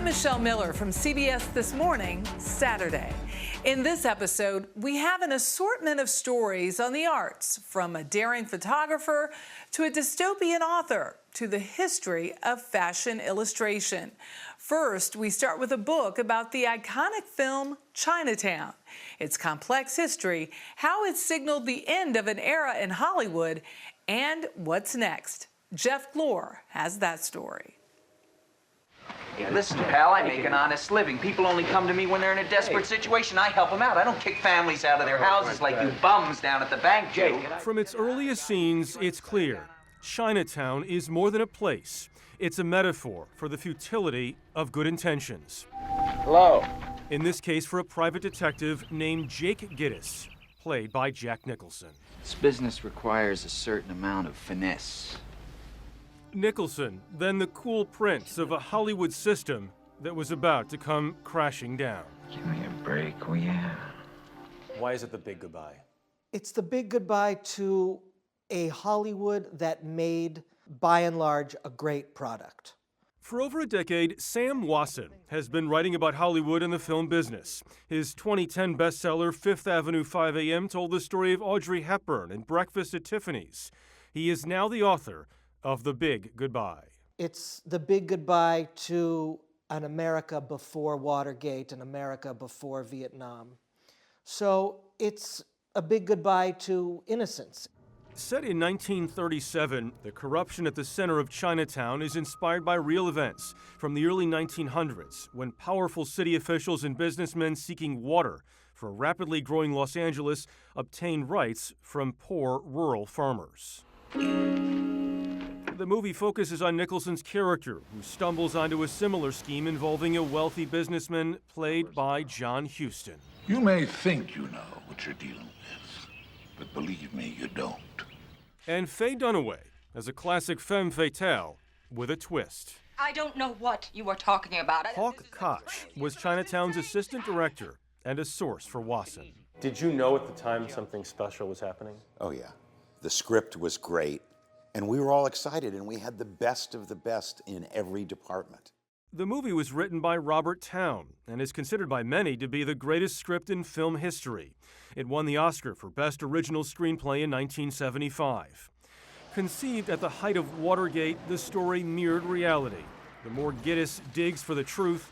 I'm Michelle Miller from CBS This Morning, Saturday. In this episode, we have an assortment of stories on the arts, from a daring photographer to a dystopian author to the history of fashion illustration. First, we start with a book about the iconic film Chinatown, its complex history, how it signaled the end of an era in Hollywood, and what's next. Jeff Glor has that story. Hey, listen, pal, I make an honest living. People only come to me when they're in a desperate situation. I help them out. I don't kick families out of their houses like you bums down at the bank do. From its earliest scenes, it's clear. Chinatown is more than a place. It's a metaphor for the futility of good intentions. Hello. In this case, for a private detective named Jake Gittes, played by Jack Nicholson. This business requires a certain amount of finesse. Nicholson, then the cool prince of a Hollywood system that was about to come crashing down. Give me a break, will ya? Why is it the big goodbye? It's the big goodbye to a Hollywood that made, by and large, a great product. For over a decade, Sam Wasson has been writing about Hollywood and the film business. His 2010 bestseller, Fifth Avenue 5 a.m., told the story of Audrey Hepburn and Breakfast at Tiffany's. He is now the author of The Big Goodbye. It's the big goodbye to an America before Watergate, an America before Vietnam. So it's a big goodbye to innocence. Set in 1937, the corruption at the center of Chinatown is inspired by real events from the early 1900s, when powerful city officials and businessmen seeking water for a rapidly growing Los Angeles obtained rights from poor rural farmers. The movie focuses on Nicholson's character, who stumbles onto a similar scheme involving a wealthy businessman played by John Huston. You may think you know what you're dealing with, but believe me, you don't. And Faye Dunaway as a classic femme fatale with a twist. I don't know what you are talking about. Hawk Koch was Chinatown's assistant director and a source for Wasson. Did you know at the time something special was happening? Oh, yeah. The script was great, and we were all excited, and we had the best of the best in every department. The movie was written by Robert Towne and is considered by many to be the greatest script in film history. It won the Oscar for Best Original Screenplay in 1975. Conceived at the height of Watergate, the story mirrored reality. The more Gittes digs for the truth,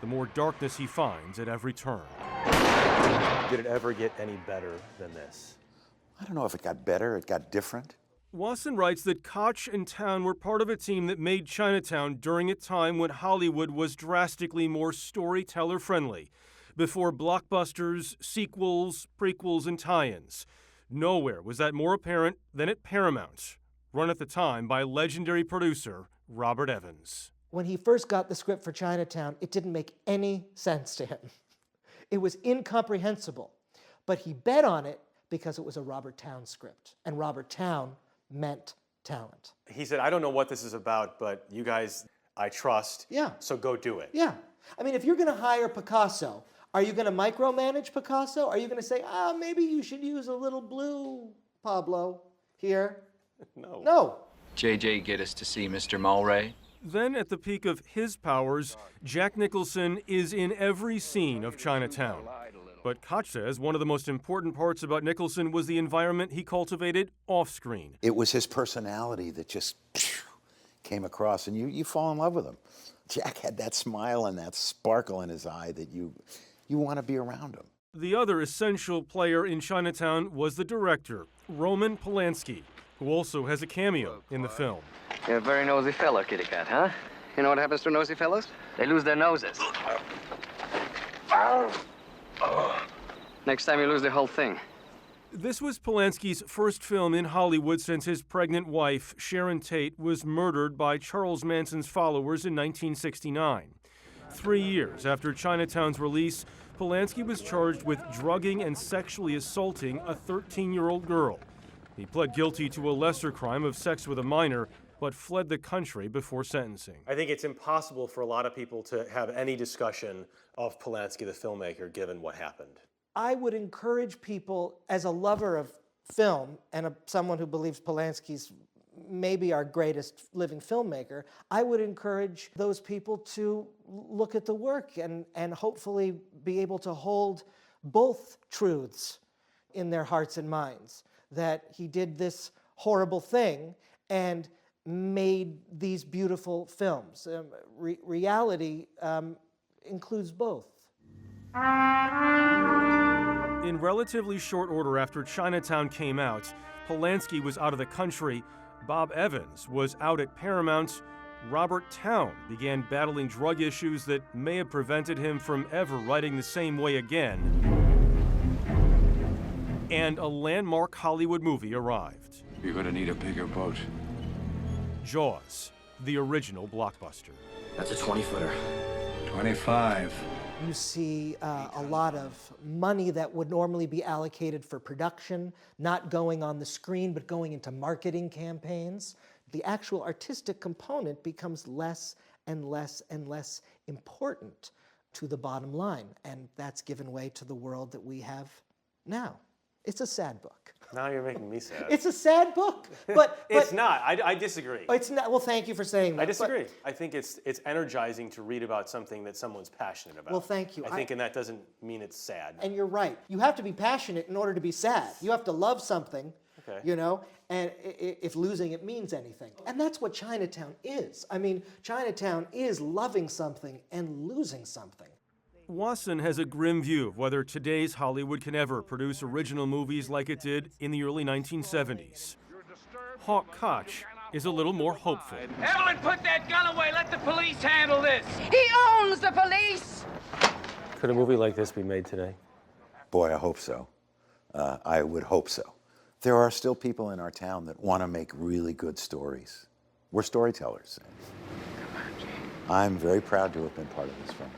the more darkness he finds at every turn. Did it ever get any better than this? I don't know if it got better, it got different. Wasson writes that Koch and Towne were part of a team that made Chinatown during a time when Hollywood was drastically more storyteller-friendly, before blockbusters, sequels, prequels, and tie-ins. Nowhere was that more apparent than at Paramount, run at the time by legendary producer Robert Evans. When he first got the script for Chinatown, it didn't make any sense to him. It was incomprehensible, but he bet on it because it was a Robert Towne script, and Robert Towne meant talent. He said, I don't know what this is about, but you guys, I trust. Yeah. So go do it. Yeah. I mean, if you're going to hire Picasso, are you going to micromanage Picasso? Are you going to say, maybe you should use a little blue, Pablo, here? No. No. JJ, get us to see Mr. Mulray. Then, at the peak of his powers, Jack Nicholson is in every scene of Chinatown. But Koch says one of the most important parts about Nicholson was the environment he cultivated off-screen. It was his personality that just came across, and you fall in love with him. Jack had that smile and that sparkle in his eye that you want to be around him. The other essential player in Chinatown was the director, Roman Polanski, who also has a cameo in the film. You're a very nosy fellow, kitty cat, huh? You know what happens to nosy fellows? They lose their noses. Next time you lose the whole thing. This was Polanski's first film in Hollywood since his pregnant wife, Sharon Tate, was murdered by Charles Manson's followers in 1969. 3 years after Chinatown's release, Polanski was charged with drugging and sexually assaulting a 13-year-old girl. He pled guilty to a lesser crime of sex with a minor, but fled the country before sentencing. I think it's impossible for a lot of people to have any discussion of Polanski, the filmmaker, given what happened. I would encourage people, as a lover of film and someone who believes Polanski's maybe our greatest living filmmaker, I would encourage those people to look at the work and hopefully be able to hold both truths in their hearts and minds, that he did this horrible thing and made these beautiful films. Reality includes both. In relatively short order after Chinatown came out, Polanski was out of the country, Bob Evans was out at Paramount, Robert Towne began battling drug issues that may have prevented him from ever writing the same way again, and a landmark Hollywood movie arrived. You're gonna need a bigger boat. Jaws, the original blockbuster. That's a 20-footer. 25. You see a lot of money that would normally be allocated for production, not going on the screen, but going into marketing campaigns. The actual artistic component becomes less and less and less important to the bottom line, and that's given way to the world that we have now. It's a sad book. Now you're making me sad. It's a sad book, but it's not. I disagree. It's not. Well, thank you for saying that. I disagree. I think it's energizing to read about something that someone's passionate about. Well, thank you. I think, and that doesn't mean it's sad. And you're right. You have to be passionate in order to be sad. You have to love something, you know, and if losing it means anything. And that's what Chinatown is. I mean, Chinatown is loving something and losing something. Wasson has a grim view of whether today's Hollywood can ever produce original movies like it did in the early 1970s. Hawk Koch is a little more hopeful. Evelyn, put that gun away. Let the police handle this. He owns the police! Could a movie like this be made today? Boy, I hope so. I would hope so. There are still people in our town that want to make really good stories. We're storytellers. I'm very proud to have been part of this film.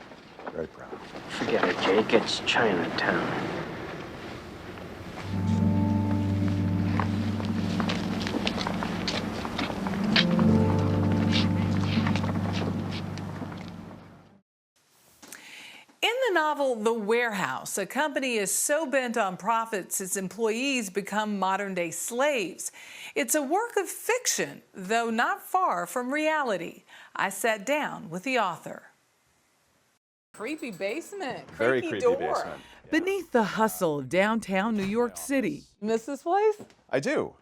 Very proud. Forget it, Jake. It's Chinatown. In the novel The Warehouse, a company is so bent on profits its employees become modern-day slaves. It's a work of fiction, though not far from reality. I sat down with the author. Creepy basement, Very creepy door. basement. Beneath the hustle of downtown New York City. Miss this place? I do.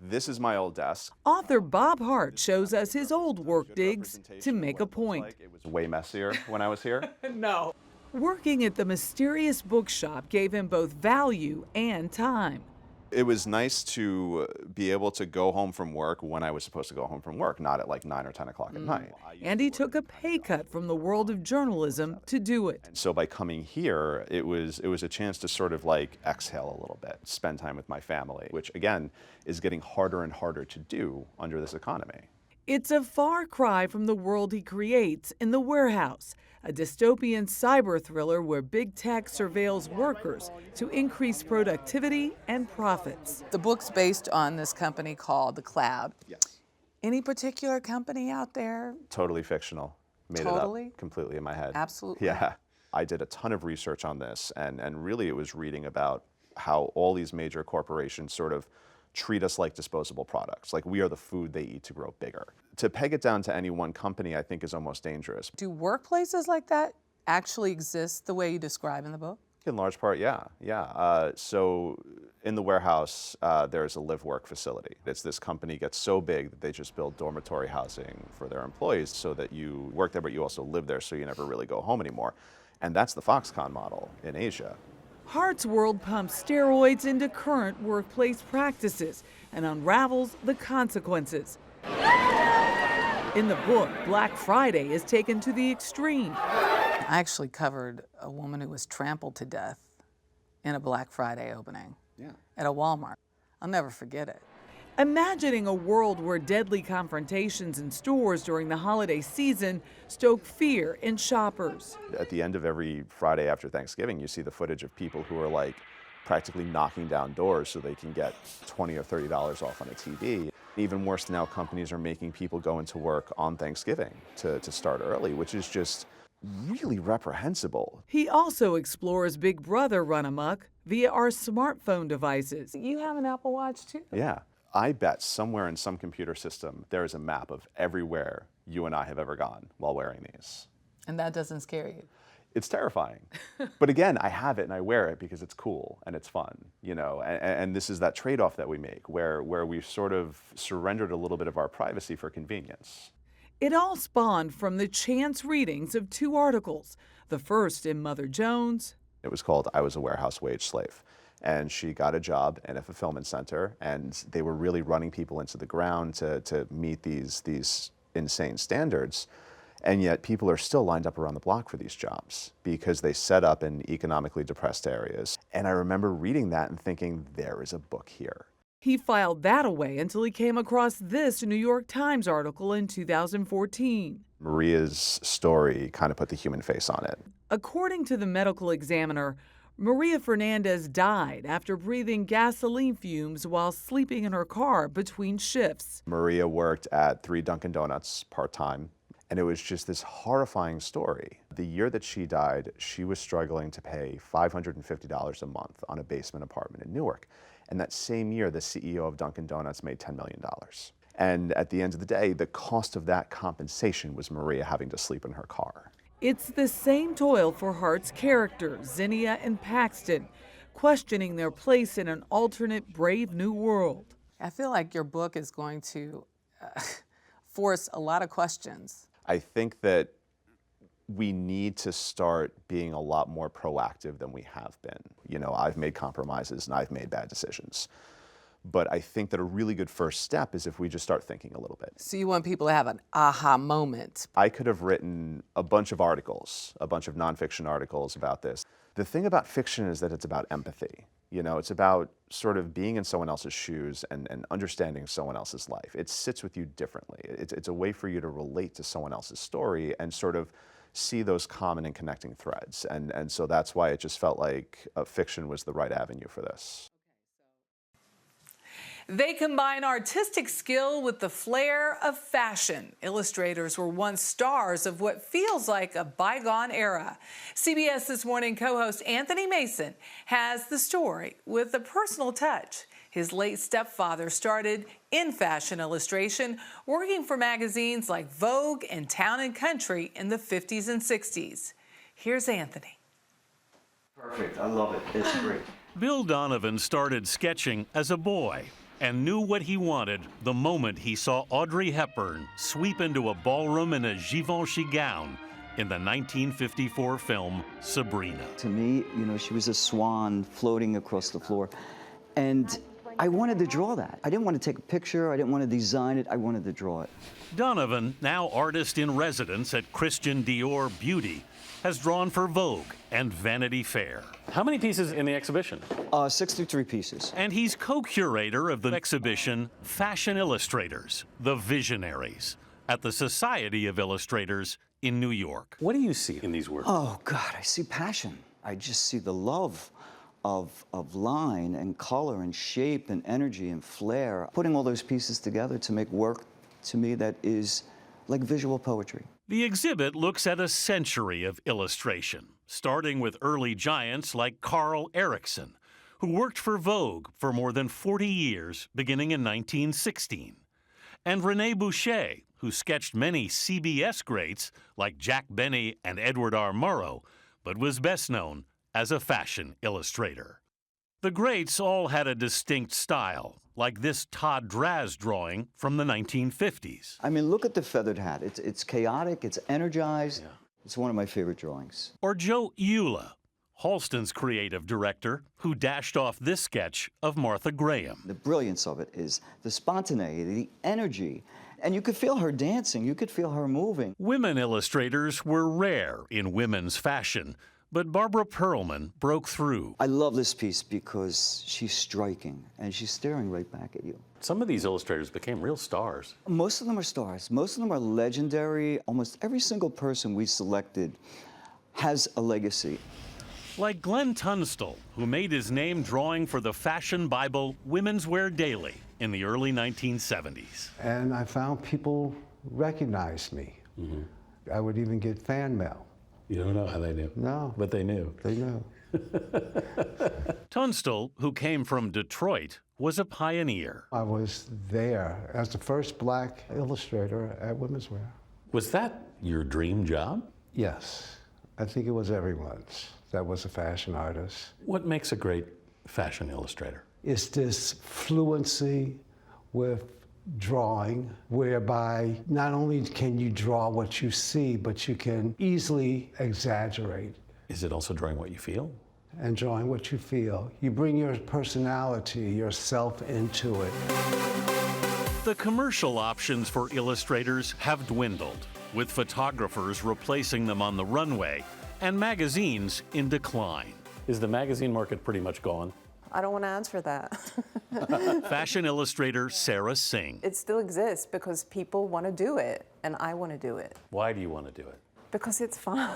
This is my old desk. Author Bob Hart shows us his old work digs to make a point. It was way messier when I was here. No. Working at the mysterious bookshop gave him both value and time. It was nice to be able to go home from work when I was supposed to go home from work, not at like 9 or 10 o'clock at night. And he took a pay cut from the world of journalism to do it. So by coming here, it was a chance to sort of like exhale a little bit, spend time with my family, which again is getting harder and harder to do under this economy. It's a far cry from the world he creates in The Warehouse, a dystopian cyber thriller where big tech surveils workers to increase productivity and profits. The book's based on this company called The Cloud. Yes. Any particular company out there? Totally fictional. Made Totally? it up completely in my head. Absolutely. Yeah. I did a ton of research on this, and really it was reading about how all these major corporations sort of treat us like disposable products, like we are the food they eat to grow bigger. To peg it down to any one company, I think, is almost dangerous. Do workplaces like that actually exist the way you describe in the book? In large part, yeah. So in The Warehouse, there's a live-work facility. This company gets so big that they just build dormitory housing for their employees so that you work there, but you also live there, so you never really go home anymore. And that's the Foxconn model in Asia. Hart's world pumps steroids into current workplace practices and unravels the consequences. In the book, Black Friday is taken to the extreme. I actually covered a woman who was trampled to death in a Black Friday opening at a Walmart. I'll never forget it. Imagining a world where deadly confrontations in stores during the holiday season stoke fear in shoppers. At the end of every Friday after Thanksgiving, you see the footage of people who are like practically knocking down doors so they can get $20 or $30 off on a TV. Even worse now, companies are making people go into work on Thanksgiving to start early, which is just really reprehensible. He also explores Big Brother run amok via our smartphone devices. You have an Apple Watch too? Yeah. I bet somewhere in some computer system there is a map of everywhere you and I have ever gone while wearing these. And that doesn't scare you? It's terrifying. But again, I have it and I wear it because it's cool and it's fun, you know, and this is that trade-off that we make where we've sort of surrendered a little bit of our privacy for convenience. It all spawned from the chance readings of 2 articles, the first in Mother Jones. It was called I Was a Warehouse Wage Slave. And she got a job in a fulfillment center, and they were really running people into the ground to meet these insane standards. And yet people are still lined up around the block for these jobs because they set up in economically depressed areas. And I remember reading that and thinking, there is a book here. He filed that away until he came across this New York Times article in 2014. Maria's story kind of put the human face on it. According to the medical examiner, Maria Fernandez died after breathing gasoline fumes while sleeping in her car between shifts. Maria worked at 3 Dunkin' Donuts part-time, and it was just this horrifying story. The year that she died, she was struggling to pay $550 a month on a basement apartment in Newark. And that same year, the CEO of Dunkin' Donuts made $10 million. And at the end of the day, the cost of that compensation was Maria having to sleep in her car. It's the same toil for Hart's characters, Zinnia and Paxton, questioning their place in an alternate, brave new world. I feel like your book is going to force a lot of questions. I think that we need to start being a lot more proactive than we have been. You know, I've made compromises and I've made bad decisions. But I think that a really good first step is if we just start thinking a little bit. So you want people to have an aha moment. I could have written a bunch of articles, a bunch of nonfiction articles about this. The thing about fiction is that it's about empathy. You know, it's about sort of being in someone else's shoes and understanding someone else's life. It sits with you differently. It's a way for you to relate to someone else's story and sort of see those common and connecting threads. And so that's why it just felt like fiction was the right avenue for this. They combine artistic skill with the flair of fashion. Illustrators were once stars of what feels like a bygone era. CBS This Morning co-host Anthony Mason has the story with a personal touch. His late stepfather started in fashion illustration, working for magazines like Vogue and Town and Country in the 50s and 60s. Here's Anthony. Perfect. I love it. It's great. Bill Donovan started sketching as a boy and knew what he wanted the moment he saw Audrey Hepburn sweep into a ballroom in a Givenchy gown in the 1954 film Sabrina. To me, you know, she was a swan floating across the floor. And I wanted to draw that. I didn't want to take a picture. I didn't want to design it. I wanted to draw it. Donovan, now artist in residence at Christian Dior Beauty, has drawn for Vogue and Vanity Fair. How many pieces in the exhibition? 63 pieces. And he's co-curator of the exhibition Fashion Illustrators, the Visionaries, at the Society of Illustrators in New York. What do you see in these works? Oh, God, I see passion. I just see the love of line and color and shape and energy and flair. Putting all those pieces together to make work, to me, that is like visual poetry. The exhibit looks at a century of illustration, starting with early giants like Carl Erickson, who worked for Vogue for more than 40 years, beginning in 1916, and René Boucher, who sketched many CBS greats like Jack Benny and Edward R. Murrow, but was best known as a fashion illustrator. The greats all had a distinct style, like this Todd Draz drawing from the 1950s. I mean, look at the feathered hat. It's chaotic, it's energized. Yeah. It's one of my favorite drawings. Or Joe Eula, Halston's creative director, who dashed off this sketch of Martha Graham. The brilliance of it is the spontaneity, the energy. And you could feel her dancing, you could feel her moving. Women illustrators were rare in women's fashion, but Barbara Perlman broke through. I love this piece because she's striking and she's staring right back at you. Some of these illustrators became real stars. Most of them are stars. Most of them are legendary. Almost every single person we selected has a legacy. Like Glenn Tunstall, who made his name drawing for the fashion Bible Women's Wear Daily in the early 1970s. And I found people recognized me. I would even get fan mail. You don't know how they knew. No. But they knew. They knew. Tunstall, who came from Detroit, was a pioneer. I was there as the first black illustrator at Women's Wear. Was that your dream job? Yes, I think it was everyone's that was a fashion artist. What makes a great fashion illustrator? It's this fluency with drawing, whereby not only can you draw what you see, but you can easily exaggerate. Is it also drawing what you feel? And drawing what you feel. You bring your personality, yourself into it. The commercial options for illustrators have dwindled, with photographers replacing them on the runway and magazines in decline. Is the magazine market pretty much gone? I don't want to answer that. Fashion illustrator Sarah Singh. It still exists because people want to do it, and I want to do it. Why do you want to do it? Because it's fun.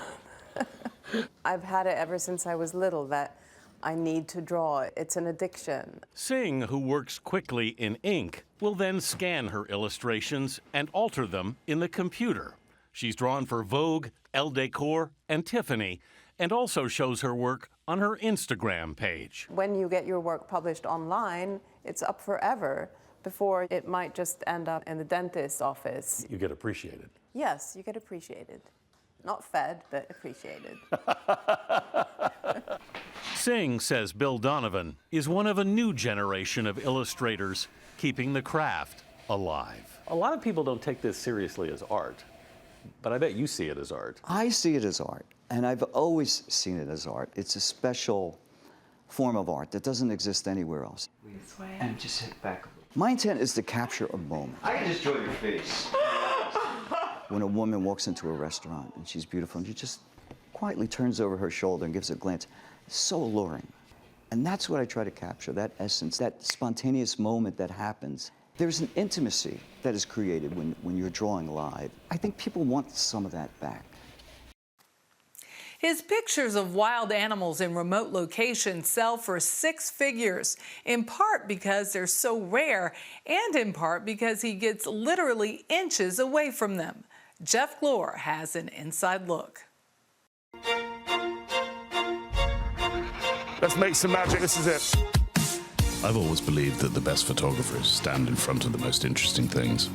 I've had it ever since I was little that I need to draw. It's an addiction. Singh, who works quickly in ink, will then scan her illustrations and alter them in the computer. She's drawn for Vogue, Elle Decor, and Tiffany, and also shows her work on her Instagram page. When you get your work published online, it's up forever before it might just end up in the dentist's office. You get appreciated. Yes, you get appreciated. Not fed, but appreciated. Singh says Bill Donovan is one of a new generation of illustrators keeping the craft alive. A lot of people don't take this seriously as art, but I bet you see it as art. I see it as art, and I've always seen it as art. It's a special form of art that doesn't exist anywhere else. And just sit back a little. My intent is to capture a moment. I can just draw your face. When a woman walks into a restaurant and she's beautiful and she just quietly turns over her shoulder and gives a glance, it's so alluring. And that's what I try to capture, that essence, that spontaneous moment that happens. There's an intimacy that is created when you're drawing live. I think people want some of that back. His pictures of wild animals in remote locations sell for 6 figures, in part because they're so rare and in part because he gets literally inches away from them. Jeff Glore has an inside look. Let's make some magic. This is it. I've always believed that the best photographers stand in front of the most interesting things.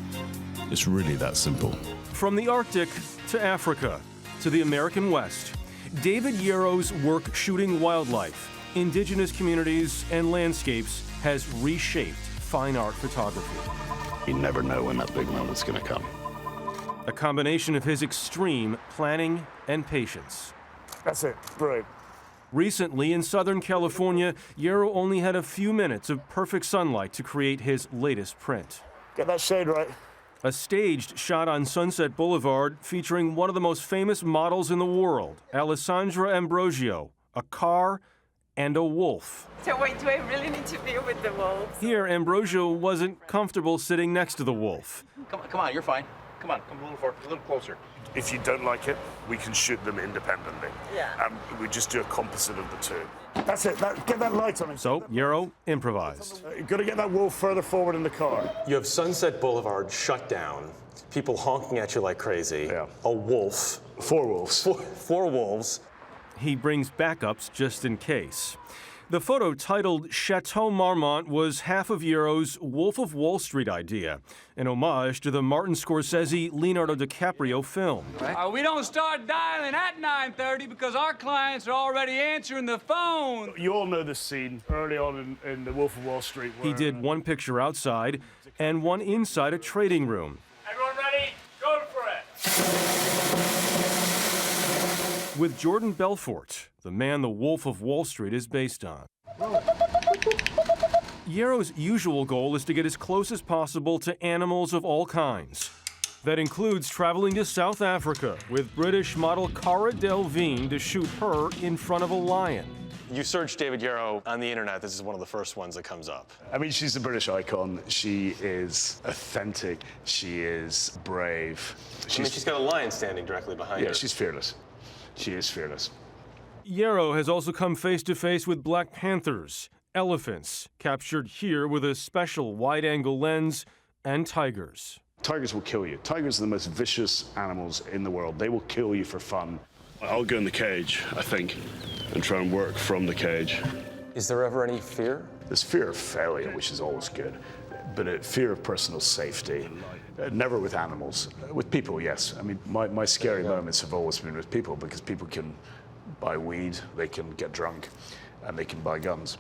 It's really that simple. From the Arctic to Africa to the American West, David Yarrow's work shooting wildlife, indigenous communities, and landscapes has reshaped fine art photography. You never know when that big moment's going to come. A combination of his extreme planning and patience. That's it. Brilliant. Recently, in Southern California, Yarrow only had a few minutes of perfect sunlight to create his latest print. Get that shade right. A staged shot on Sunset Boulevard featuring one of the most famous models in the world, Alessandra Ambrosio, a car and a wolf. So wait, do I really need to be with the wolves? Here, Ambrosio wasn't comfortable sitting next to the wolf. Come on, you're fine. Come on, come a little forward, a little closer. If you don't like it, we can shoot them independently. Yeah. We just do a composite of the two. That's it. Get that light on him. So Yarrow improvised. You've got to get that wolf further forward in the car. You have Sunset Boulevard shut down, people honking at you like crazy, a wolf. 4 wolves. 4 wolves. He brings backups just in case. The photo, titled Chateau Marmont, was half of Yarrow's Wolf of Wall Street idea, an homage to the Martin Scorsese-Leonardo DiCaprio film. We don't start dialing at 9:30 because our clients are already answering the phone. You all know this scene early on in The Wolf of Wall Street. He did one picture outside and one inside a trading room. Everyone ready? Go for it. With Jordan Belfort, the man the Wolf of Wall Street is based on. Yarrow's usual goal is to get as close as possible to animals of all kinds. That includes traveling to South Africa with British model Cara Delevingne to shoot her in front of a lion. You search David Yarrow on the internet, this is one of the first ones that comes up. I mean, she's a British icon. She is authentic. She is brave. She's got a lion standing directly behind her. Yeah, she's fearless. She is fearless. Yarrow has also come face-to-face with black panthers, elephants, captured here with a special wide-angle lens, and tigers. Tigers will kill you. Tigers are the most vicious animals in the world. They will kill you for fun. I'll go in the cage, I think, and try and work from the cage. Is there ever any fear? There's fear of failure, which is always good, but fear of personal safety. Never with animals. With people, yes. I mean, my scary moments have always been with people, because people can buy weed, they can get drunk, and they can buy guns.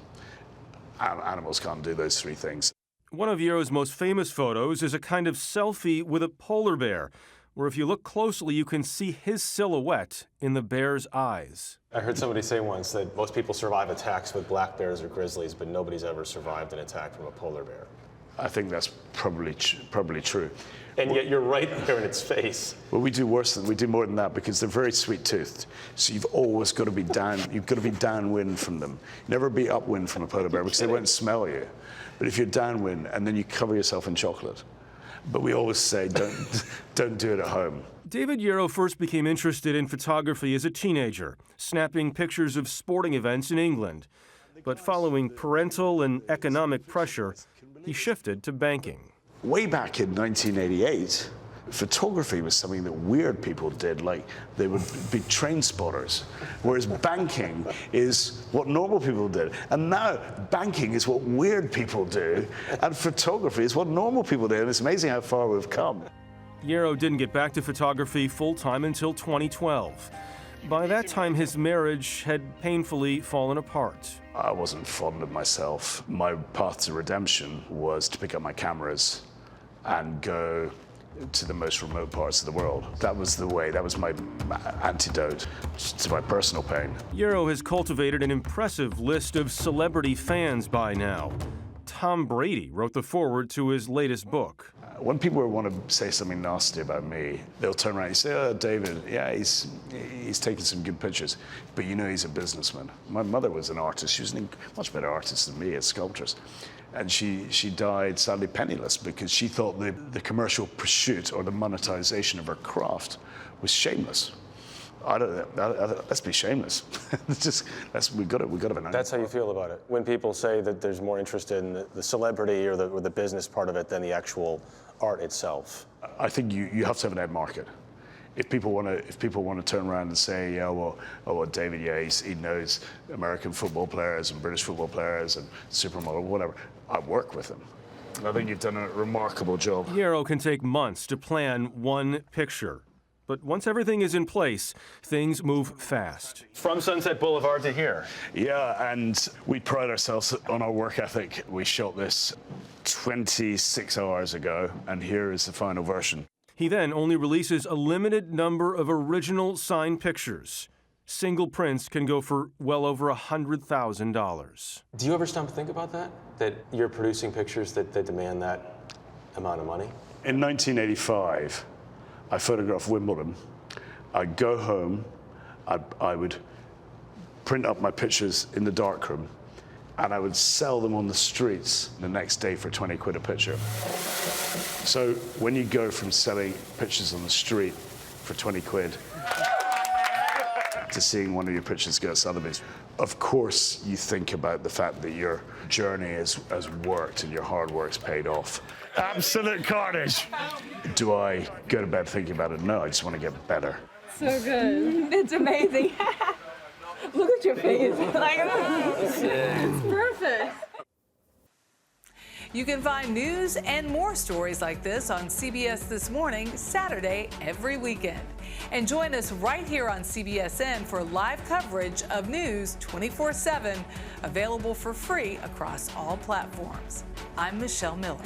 Animals can't do those three things. One of Yarrow's most famous photos is a kind of selfie with a polar bear, where if you look closely, you can see his silhouette in the bear's eyes. I heard somebody say once that most people survive attacks with black bears or grizzlies, but nobody's ever survived an attack from a polar bear. I think that's probably true. And yet you're right there in its face. Well, we do more than that, because they're very sweet-toothed. So you've always got to be you've got to be downwind from them. Never be upwind from a polar bear, because they won't smell you. But if you're downwind, and then you cover yourself in chocolate. But we always say, don't do it at home. David Yarrow first became interested in photography as a teenager, snapping pictures of sporting events in England. But following parental and economic pressure, he shifted to banking. Way back in 1988, photography was something that weird people did, like they would be train spotters, whereas banking is what normal people did. And now banking is what weird people do, and photography is what normal people do, and it's amazing how far we've come. Yarrow didn't get back to photography full-time until 2012. By that time, his marriage had painfully fallen apart. I wasn't fond of myself. My path to redemption was to pick up my cameras and go to the most remote parts of the world. That was the way, that was my antidote to my personal pain. Yarrow has cultivated an impressive list of celebrity fans by now. Tom Brady wrote the foreword to his latest book. When people want to say something nasty about me, they'll turn around and say, oh, David, yeah, he's taking some good pictures, but you know he's a businessman. My mother was an artist. She was a much better artist than me, a sculptress. And she died sadly penniless, because she thought the commercial pursuit or the monetization of her craft was shameless. Let's be shameless. We've got to be nice. That's how you feel about it. When people say that there's more interest in the celebrity or the business part of it than the actual art itself. I think you have to have an end market. If people want to turn around and say, yeah, well, David, yeah, he knows American football players and British football players and supermodel, whatever, I work with them. I think you've done a remarkable job. Yarrow can take months to plan one picture. But once everything is in place, things move fast. From Sunset Boulevard to here. Yeah, and we pride ourselves on our work ethic. We shot this 26 hours ago, and here is the final version. He then only releases a limited number of original signed pictures. Single prints can go for well over $100,000. Do you ever stop to think about that? That you're producing pictures that demand that amount of money? In 1985, I photographed Wimbledon. I'd go home, I would print up my pictures in the darkroom, and I would sell them on the streets the next day for 20 quid a picture. So when you go from selling pictures on the street for 20 quid to seeing one of your pictures go at Sotheby's, of course you think about the fact that your journey has worked and your hard work's paid off. Absolute carnage. Do I go to bed thinking about it? No, I just want to get better. So good. It's amazing. Look at your face. Like, it's perfect. You can find news and more stories like this on CBS This Morning, Saturday every weekend. And join us right here on CBSN for live coverage of news 24/7, available for free across all platforms. I'm Michelle Miller.